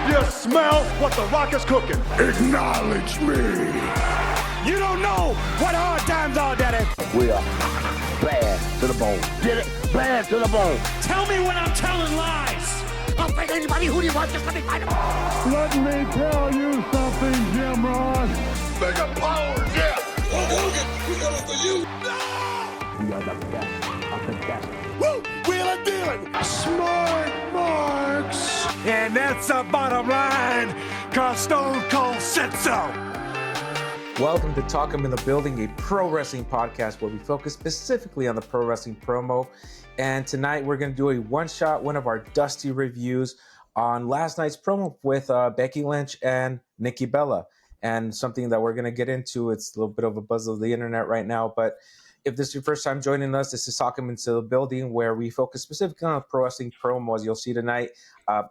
You smell what the Rock is cooking. Acknowledge me. You don't know what hard times are, Daddy. We are bad to the bone. Get it? Bad to the bone. Tell me when I'm telling lies. I'll fight anybody. Who do you want? Just let me fight him. Let me tell you something, Jim Ross. Bigger power, yeah. We got it for you. We are the best of the best. Woo! Wheeling dealing. Smart marks. And that's the bottom line, cause Stone Cold said so. Welcome to Talk 'em in the Building, a pro wrestling podcast where we focus specifically on the pro wrestling promo. And tonight we're going to do a one-shot, one of our dusty reviews on last night's promo with Becky Lynch and Nikki Bella. And something that we're going to get into, it's a little bit of a buzz of the internet right now, but if this is your first time joining us, this is Talk 'em into the Building, where we focus specifically on pro wrestling promo. As you'll see tonight,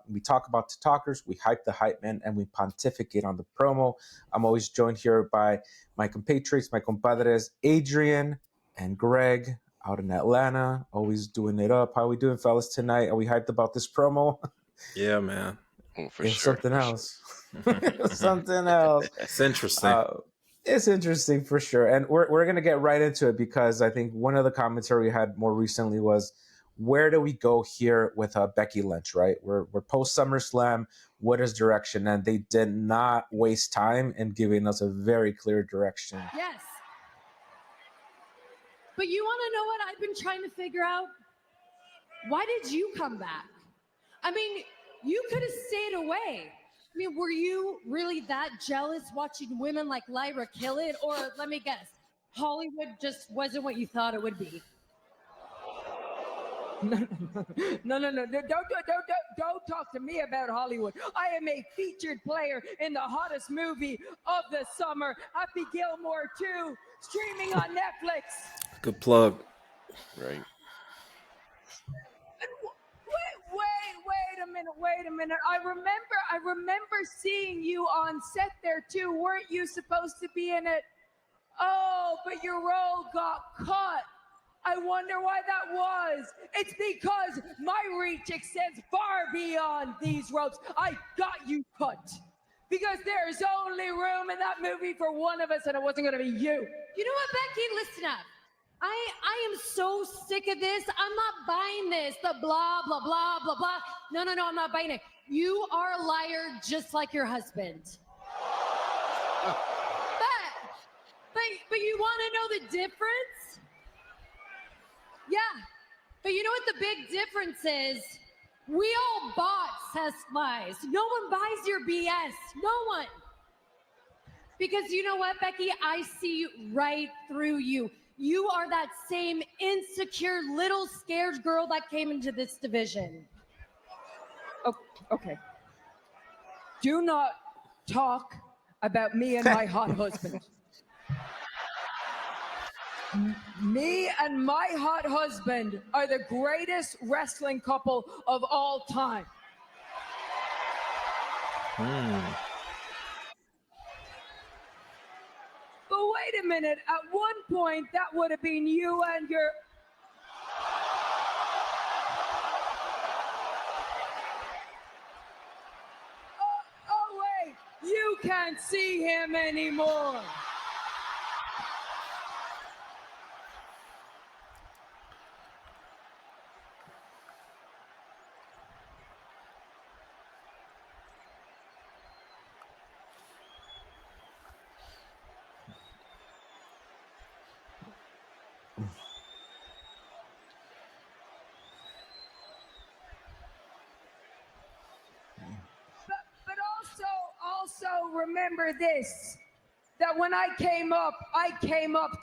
we talk about the talkers, we hype the hype men, and we pontificate on the promo. I'm always joined here by my compatriots, my compadres, Adrian and Greg out in Atlanta, always doing it up. How are we doing, fellas, tonight? Are we hyped about this promo? Yeah, man. Oh, for It's sure. something else. Something else. It's interesting. It's interesting for sure. And we're going to get right into it because I think one of the commentary we had more recently was, where do we go here with Becky Lynch, right? We're post SummerSlam. What is direction? And they did not waste time in giving us a very clear direction. Yes. But you want to know what I've been trying to figure out? Why did you come back? I mean, you could have stayed away. I mean, were you really that jealous watching women like Lyra kill it? Or let me guess, Hollywood just wasn't what you thought it would be? No. Don't talk to me about Hollywood. I am a featured player in the hottest movie of the summer, Happy Gilmore 2, streaming on Netflix. Good plug. Right. Wait a minute. I remember seeing you on set there too. Weren't you supposed to be in it? Oh, but your role got cut. I wonder why that was. It's because my reach extends far beyond these ropes. I got you cut. Because there's only room in that movie for one of us, and it wasn't going to be you. You know what, Becky? Listen up. I am so sick of this. I'm not buying this. The blah, blah, blah, blah, blah. No, I'm not buying it. You are a liar just like your husband. But you want to know the difference? Yeah. But you know what the big difference is? We all bought Seth's lies. No one buys your BS. No one. Because you know what, Becky? I see right through you. You are that same insecure, little scared girl that came into this division. Okay. Do not talk about me and my hot husband. Me and my hot husband are the greatest wrestling couple of all time. But wait a minute, at one point that would have been you and your... Oh wait, you can't see him anymore. Also remember this, that when I came up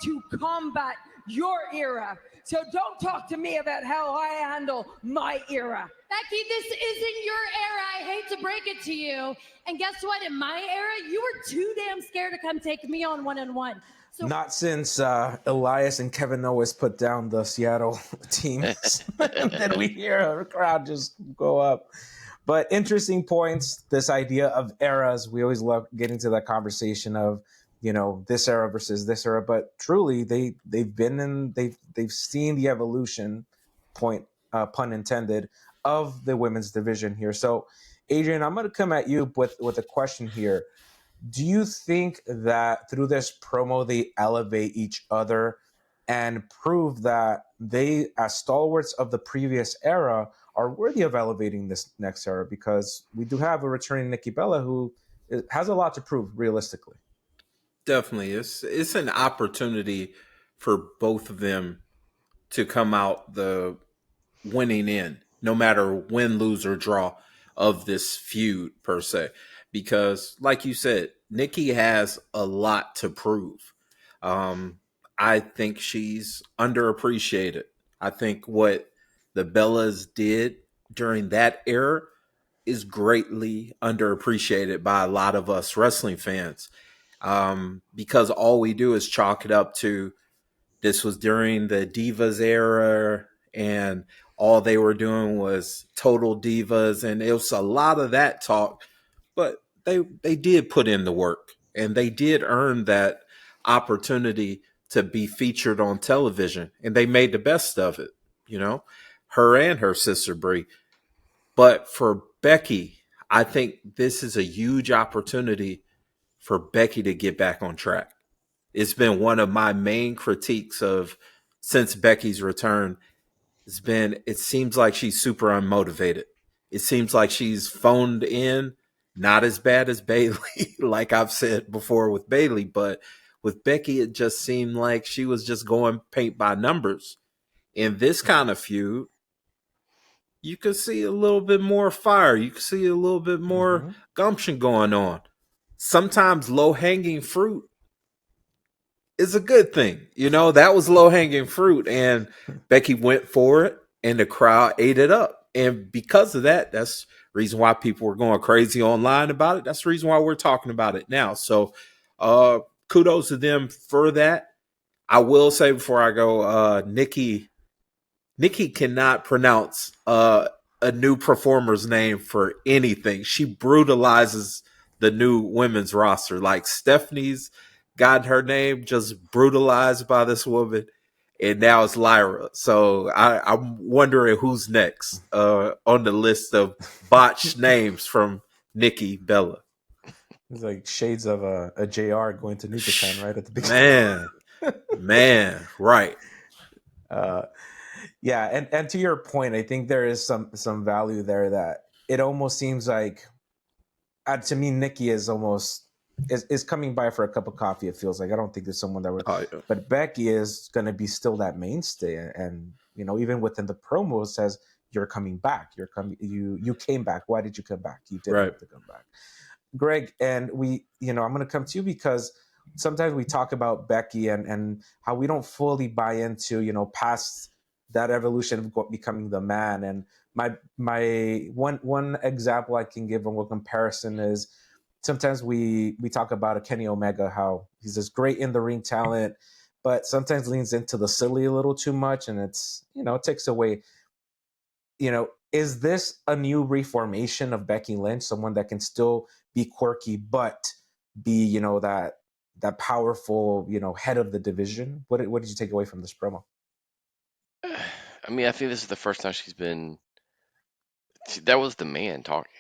to combat your era. So don't talk to me about how I handle my era. Becky, this isn't your era. I hate to break it to you. And guess what? In my era, you were too damn scared to come take me on one-on-one. So Not since Elias and Kevin Owens put down the Seattle team. Then we hear a crowd just go up. But interesting points, this idea of eras. We always love getting to that conversation of, you know, this era versus this era. But truly, they've seen the evolution, pun intended, of the women's division here. So Adrian, I'm going to come at you with a question here. Do you think that through this promo they elevate each other and prove that they, as stalwarts of the previous era, are worthy of elevating this next era? Because we do have a returning Nikki Bella who has a lot to prove realistically. Definitely. It's an opportunity for both of them to come out the winning end, no matter win, lose, or draw of this feud per se. Because, like you said, Nikki has a lot to prove. Um, I think she's underappreciated. I think what the Bellas did during that era is greatly underappreciated by a lot of us wrestling fans. Because all we do is chalk it up to this was during the Divas era, and all they were doing was total divas, and it was a lot of that talk. But they did put in the work, and they did earn that opportunity to be featured on television, and they made the best of it. You know, her and her sister Brie. But for Becky, I think this is a huge opportunity for Becky to get back on track. It's been one of my main critiques of since Becky's return. It seems like she's super unmotivated. It seems like she's phoned in, not as bad as Bayley, like I've said before with Bayley, but with Becky, it just seemed like she was just going paint by numbers. In this kind of feud, you could see a little bit more fire. You could see a little bit more gumption going on. Sometimes low hanging fruit is a good thing. You know, that was low hanging fruit, and Becky went for it, and the crowd ate it up. And because of that, that's the reason why people were going crazy online about it. That's the reason why we're talking about it now. So, kudos to them for that. I will say before I go, Nikki cannot pronounce a new performer's name for anything. She brutalizes the new women's roster. Like Stephanie's got her name just brutalized by this woman, and now it's Lyra. So I'm wondering who's next on the list of botched names from Nikki Bella. It's like shades of a JR going to New Japan right at the beginning. Man, right. Yeah, and to your point, I think there is some value there that it almost seems like to me Nikki is almost is coming by for a cup of coffee. It feels like I don't think there's someone that would, but Becky is going to be still that mainstay, and you know even within the promo it says you're coming back. You're coming. You came back. Why did you come back? You didn't have to come back, Greg. And we, I'm going to come to you because sometimes we talk about Becky and how we don't fully buy into past that evolution of becoming the man. And my one example I can give on what comparison is sometimes we talk about a Kenny Omega, how he's this great in the ring talent, but sometimes leans into the silly a little too much, and it's it takes away. Is this a new reformation of Becky Lynch, someone that can still be quirky but be that powerful head of the division? What did you take away from this promo? I mean, I think this is the first time she's been. That was the man talking.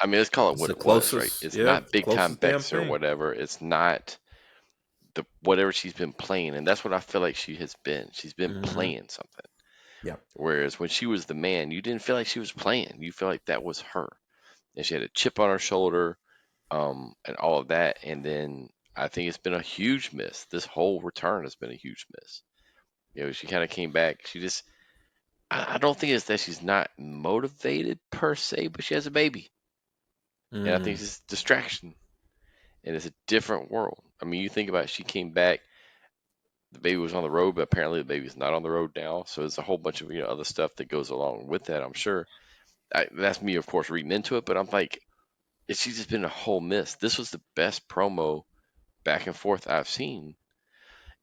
I mean, let's call it It's what the it was, right? closest, It's yeah, not big time closest damn Bex or thing. whatever. It's not the whatever she's been playing, and that's what I feel like she has been. She's been playing something. Yeah. Whereas when she was the man, you didn't feel like she was playing. You feel like that was her, and she had a chip on her shoulder, and all of that. And then I think it's been a huge miss. This whole return has been a huge miss. She kind of came back. She just, I don't think it's that she's not motivated per se, but she has a baby. And I think it's just distraction. And it's a different world. I mean, you think about it, she came back, the baby was on the road, but apparently the baby's not on the road now. So there's a whole bunch of other stuff that goes along with that, I'm sure. That's me, of course, reading into it, but I'm like, she's just been a whole miss. This was the best promo back and forth I've seen.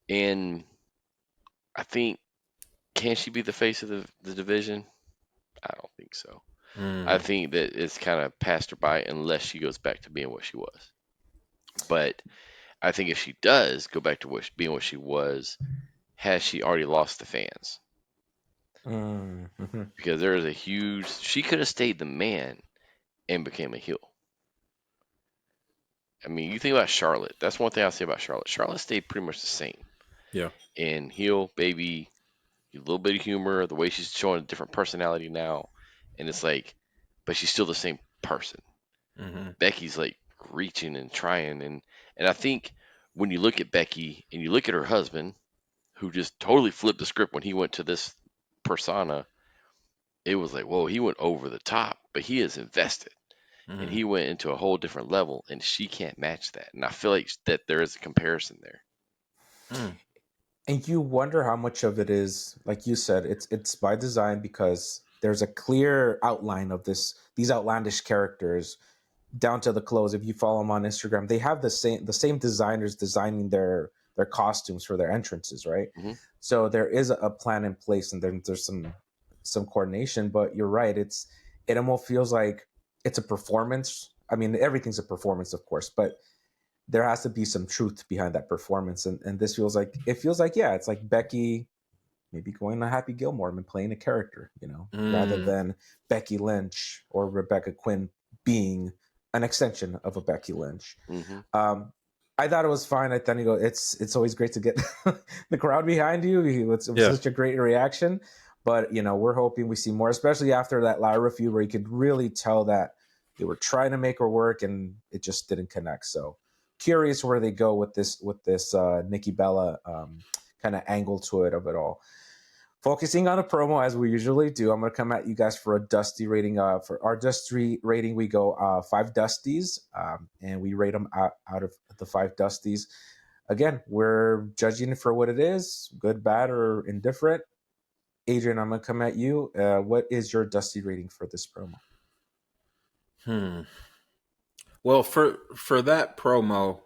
And I think, can she be the face of the division? I don't think so. I think that it's kind of passed her by unless she goes back to being what she was. But I think if she does go back to being what she was, has she already lost the fans? Mm-hmm. because there is a huge. She could have stayed the man and became a heel. I mean, you think about Charlotte. That's one thing I'll say about Charlotte. Charlotte stayed pretty much the same. Yeah. And heel, baby, a little bit of humor, the way she's showing a different personality now, and it's like, but she's still the same person. Mm-hmm. Becky's like reaching and trying, and I think when you look at Becky and you look at her husband, who just totally flipped the script when he went to this persona, it was like, whoa, he went over the top, but he is invested. And Mm-hmm. he went into a whole different level, and she can't match that. And I feel like that there is a comparison there. Mm. And you wonder how much of it is, like you said, it's by design, because there's a clear outline of these outlandish characters down to the clothes. If you follow them on Instagram, they have the same designers designing their costumes for their entrances, right? Mm-hmm. So there is a plan in place, and then there's some coordination. But you're right, it almost feels like it's a performance. I mean, everything's a performance, of course, but there has to be some truth behind that performance. And this feels like, yeah, it's like Becky maybe going to Happy Gilmore and playing a character, rather Mm. than Becky Lynch or Rebecca Quinn being an extension of a Becky Lynch. Mm-hmm. I thought it was fine. I thought, it's always great to get the crowd behind you. It was such a great reaction. But, we're hoping we see more, especially after that Lyra feud, where you could really tell that they were trying to make her work and it just didn't connect. So curious where they go with this Nikki Bella kind of angle to it of it all. Focusing on a promo as we usually do, I'm going to come at you guys for a Dusty rating. For our Dusty rating, we go 5 Dusties, and we rate them out of the 5 Dusties. Again, we're judging it for what it is, good, bad, or indifferent. Adrian, I'm going to come at you. What is your Dusty rating for this promo? Well, for that promo,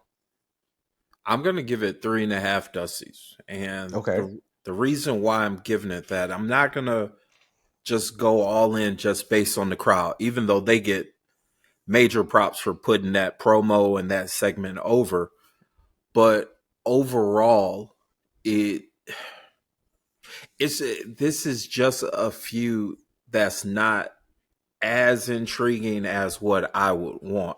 I'm going to give it 3.5 Dusties. And Okay. the reason why I'm giving it that, I'm not going to just go all in just based on the crowd, even though they get major props for putting that promo and that segment over. But overall, this is just a feud that's not as intriguing as what I would want.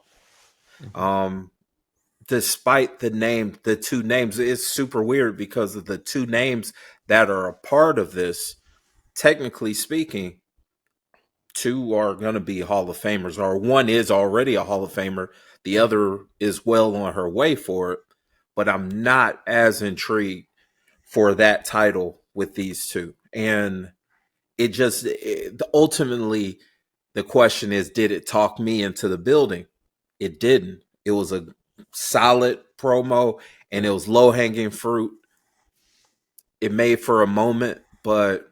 Despite the two names, it's super weird because of the two names that are a part of this. Technically speaking, 2 are going to be Hall of Famers, or 1 is already a Hall of Famer. The other is well on her way for it, but I'm not as intrigued for that title with these 2. And ultimately, the question is, did it talk me into the building? It didn't. It was a solid promo, and it was low-hanging fruit. It made for a moment, but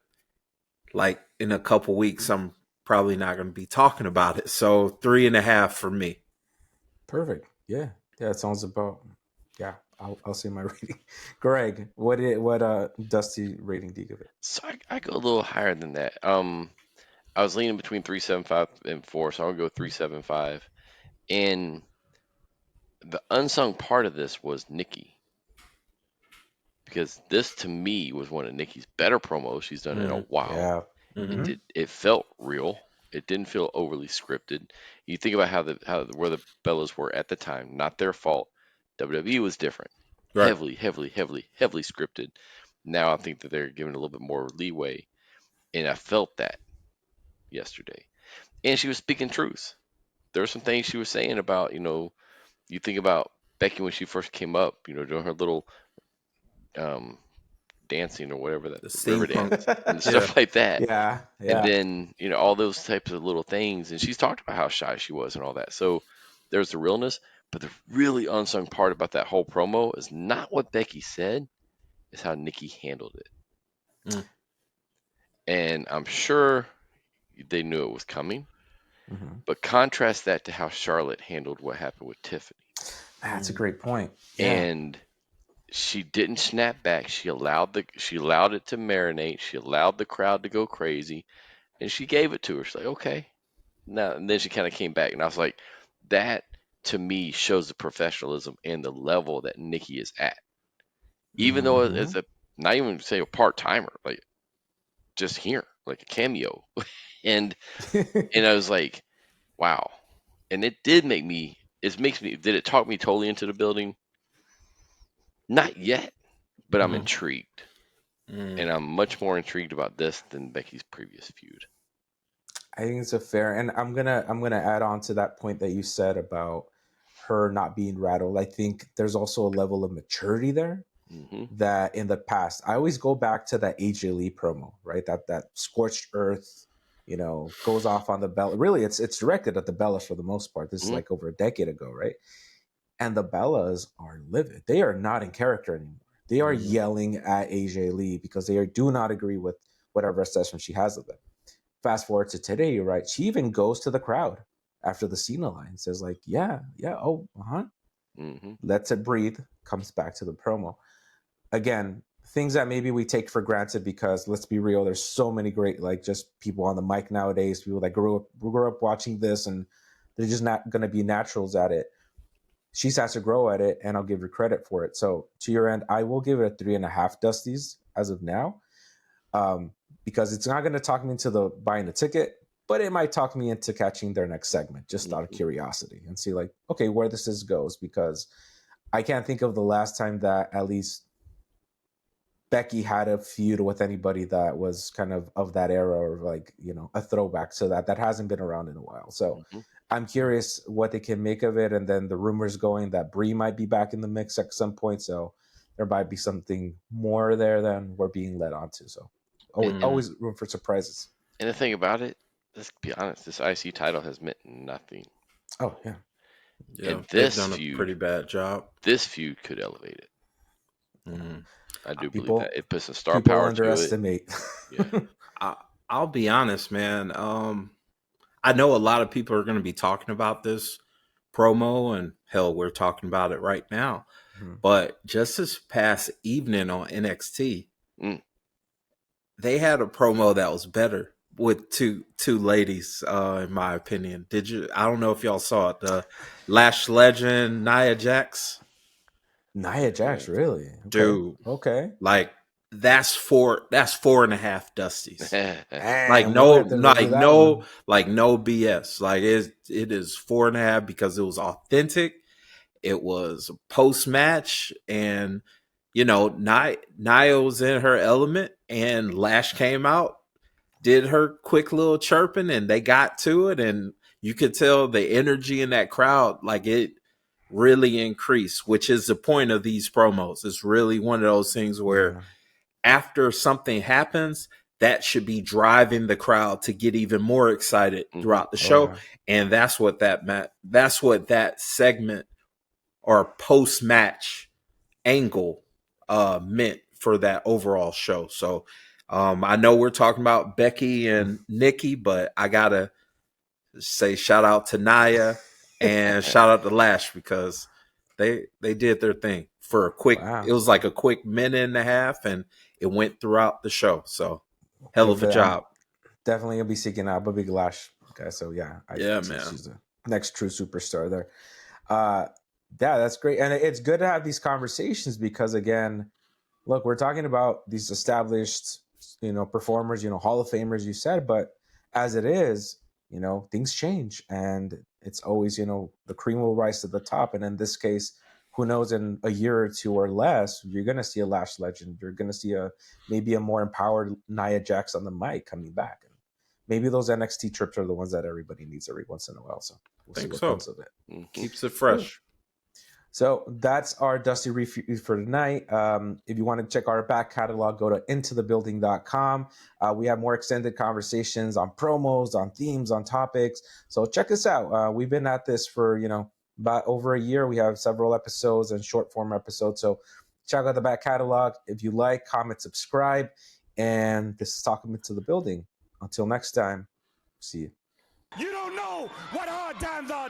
like in a couple weeks, I'm probably not going to be talking about it. So 3.5 for me. Perfect. Yeah. It sounds about. Yeah, I'll say my rating. Greg, what Dusty rating do you give it? So I go a little higher than that. I was leaning between 3.75 and 4, so I'll go 3.75. And the unsung part of this was Nikki, because this to me was one of Nikki's better promos she's done in a while. Yeah. Mm-hmm. It felt real. It didn't feel overly scripted. You think about where the Bellas were at the time, not their fault. WWE was different, Right. heavily scripted. Now I think that they're giving a little bit more leeway, and I felt that yesterday. And she was speaking truth. There were some things she was saying about, you think about Becky when she first came up, doing her little dancing or whatever, that The river steampunk. dance and stuff like that. Yeah. And then, all those types of little things. And she's talked about how shy she was and all that. So there's the realness. But the really unsung part about that whole promo is not what Becky said, is how Nikki handled it. Mm. And I'm sure they knew it was coming. Mm-hmm. But contrast that to how Charlotte handled what happened with Tiffany. That's a great point. Yeah. And she didn't snap back. She allowed it to marinate. She allowed the crowd to go crazy, and she gave it to her. She's like, okay. Now, and then she kind of came back, and I was like, that to me shows the professionalism and the level that Nikki is at. Even though it's not even say a part timer, like just here. like a cameo, and I was like, wow. And it did make me. It makes me. Did it talk me totally into the building? Not yet, but I'm intrigued, and I'm much more intrigued about this than Becky's previous feud. I think it's a fair, and I'm gonna add on to that point that you said about her not being rattled. I think there's also a level of maturity there that in the past, I always go back to that AJ Lee promo, right? That scorched earth, goes off on the Bella. Really, it's directed at the Bellas for the most part. This is like over a decade ago, right? And the Bellas are livid. They are not in character anymore. They are yelling at AJ Lee because they do not agree with whatever assessment she has of them. Fast forward to today, right? She even goes to the crowd after the Cena line, says like, yeah, lets it breathe, comes back to the promo. Again, things that maybe we take for granted because let's be real, there's so many great like just people on the mic nowadays, people that grew up watching this and they're just not going to be naturals at it. She's has to grow at it, and I'll give her credit for it. So to your end, I will give it a 3.5 Dusties as of now. Because it's not going to talk me into the buying the ticket, but it might talk me into catching their next segment just out of curiosity and see like, okay, where this goes, because I can't think of the last time that at least Becky had a feud with anybody that was kind of that era or like, a throwback. So that hasn't been around in a while. So I'm curious what they can make of it. And then the rumors going that Brie might be back in the mix at some point. So there might be something more there than we're being led onto. So always room for surprises. And the thing about it, let's be honest, this IC title has meant nothing. Oh yeah. And they've done a pretty bad job. This feud could elevate it. I do believe that it puts a star people power underestimate. To it. Yeah. I'll be honest, man. I know a lot of people are going to be talking about this promo, and hell, we're talking about it right now. But just this past evening on NXT, they had a promo that was better with two ladies, in my opinion. Did you? I don't know if y'all saw it. The Lash legend Nia Jax. Nia Jax, really? Okay. Dude. Okay. Like that's 4.5 Dusties. Like no BS. Like it is 4.5 because it was authentic. It was post match, and Nia was in her element, and Lash came out, did her quick little chirping, and they got to it, and you could tell the energy in that crowd, like it really increased, which is the point of these promos. It's really one of those things where after something happens, that should be driving the crowd to get even more excited throughout the show. And that's what that segment or post-match angle meant for that overall show. So I know we're talking about Becky and Nikki, but I gotta say shout out to Nia and shout out to Lash because they did their thing for a quick. It was like a quick minute and a half, and it went throughout the show. So hell of a job. I'm definitely gonna be seeking out a big Lash guy. So yeah, man, she's the next true superstar there. Yeah, that's great, and it's good to have these conversations because again, look, we're talking about these established, performers, Hall of Famers, you said, but as it is, things change, and it's always, the cream will rise to the top, and in this case, who knows, in a year or two or less, you're going to see a Lash legend. You're going to see maybe a more empowered Nia Jax on the mic coming back. And maybe those NXT trips are the ones that everybody needs every once in a while. So we'll see what comes of it. Keeps it fresh. So that's our Dusty Review for tonight. If you want to check our back catalog, go to intothebuilding.com. We have more extended conversations on promos, on themes, on topics. So check us out. We've been at this for, about over a year. We have several episodes and short form episodes. So check out the back catalog. If you like, comment, subscribe. And this is Talking Into the Building. Until next time, see you. You don't know what hard times are.